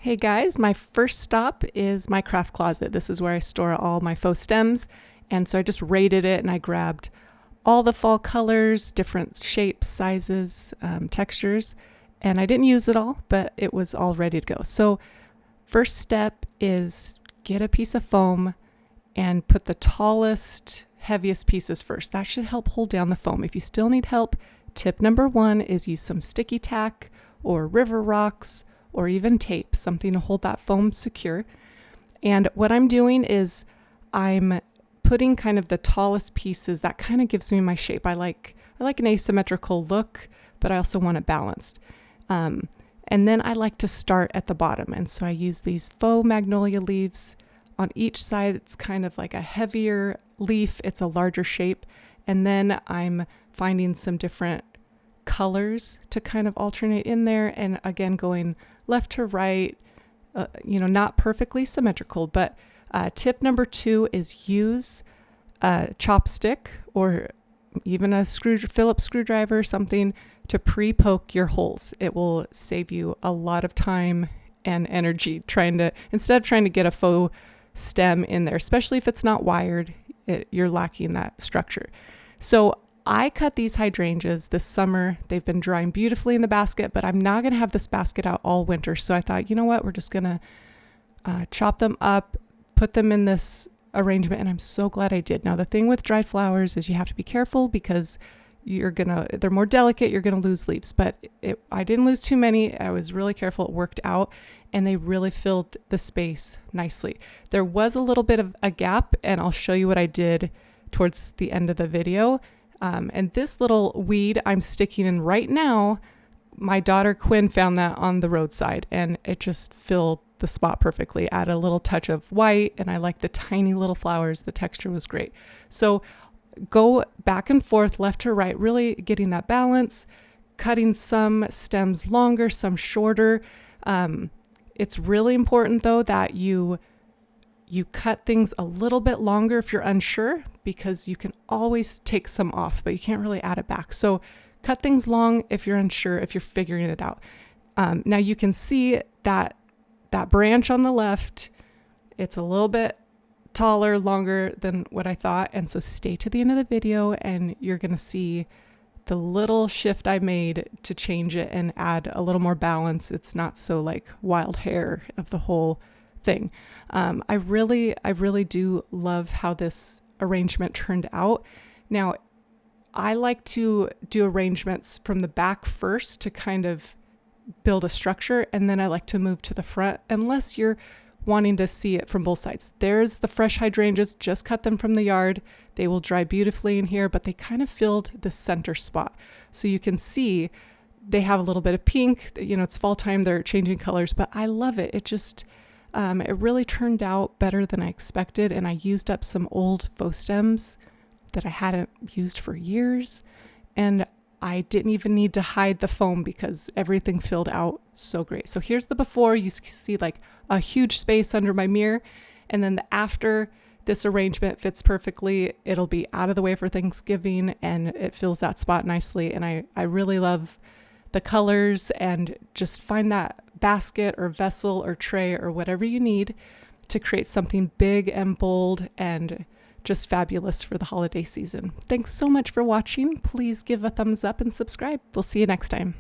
Hey guys, my first stop is my craft closet. This is where I store all my faux stems. And so I just raided it and I grabbed all the fall colors, different shapes, sizes, textures. And I didn't use it all, but it was all ready to go. So first step is get a piece of foam and put the tallest, heaviest pieces first. That should help hold down the foam. If you still need help, tip number 1 is use some sticky tack or river rocks or even tape, something to hold that foam secure. And what I'm doing is I'm putting kind of the tallest pieces. That kind of gives me my shape. I like an asymmetrical look, but I also want it balanced. And then I like to start at the bottom. And so I use these faux magnolia leaves. On each side, it's kind of like a heavier leaf. It's a larger shape. And then I'm finding some different colors to kind of alternate in there. And again, going left to right, not perfectly symmetrical, but tip number 2 is use a chopstick or even a Phillips screwdriver, something to pre-poke your holes. It will save you a lot of time and energy instead of trying to get a faux stem in there, especially if it's not wired, you're lacking that structure. So I cut these hydrangeas this summer. They've been drying beautifully in the basket, but I'm not going to have this basket out all winter. So I thought, you know what, we're just going to chop them up, put them in this arrangement, and I'm so glad I did. Now, the thing with dried flowers is you have to be careful because they're more delicate, you're going to lose leaves, but I didn't lose too many. I was really careful. It worked out, and they really filled the space nicely. There was a little bit of a gap, and I'll show you what I did towards the end of the video. And this little weed I'm sticking in right now, my daughter Quinn found that on the roadside and it just filled the spot perfectly. Add a little touch of white, and I like the tiny little flowers. The texture was great. So go back and forth, left to right, really getting that balance, cutting some stems longer, some shorter. It's really important though that you cut things a little bit longer if you're unsure, because you can always take some off, but you can't really add it back. So cut things long if you're unsure, if you're figuring it out. Now you can see that branch on the left, it's a little bit taller, longer than what I thought. And so stay to the end of the video and you're going to see the little shift I made to change it and add a little more balance. It's not so like wild hair of the whole thing. I really do love how this arrangement turned out. Now, I like to do arrangements from the back first to kind of build a structure, and then I like to move to the front unless you're wanting to see it from both sides. There's the fresh hydrangeas, just cut them from the yard. They will dry beautifully in here, but they kind of filled the center spot. So you can see they have a little bit of pink, it's fall time, they're changing colors, but I love it. It really turned out better than I expected, and I used up some old faux stems that I hadn't used for years, and I didn't even need to hide the foam because everything filled out so great. So here's the before. You see like a huge space under my mirror, and then the after. This arrangement fits perfectly. It'll be out of the way for Thanksgiving, and it fills that spot nicely, and I really love the colors, and just find that basket or vessel or tray or whatever you need to create something big and bold and just fabulous for the holiday season. Thanks so much for watching. Please give a thumbs up and subscribe. We'll see you next time.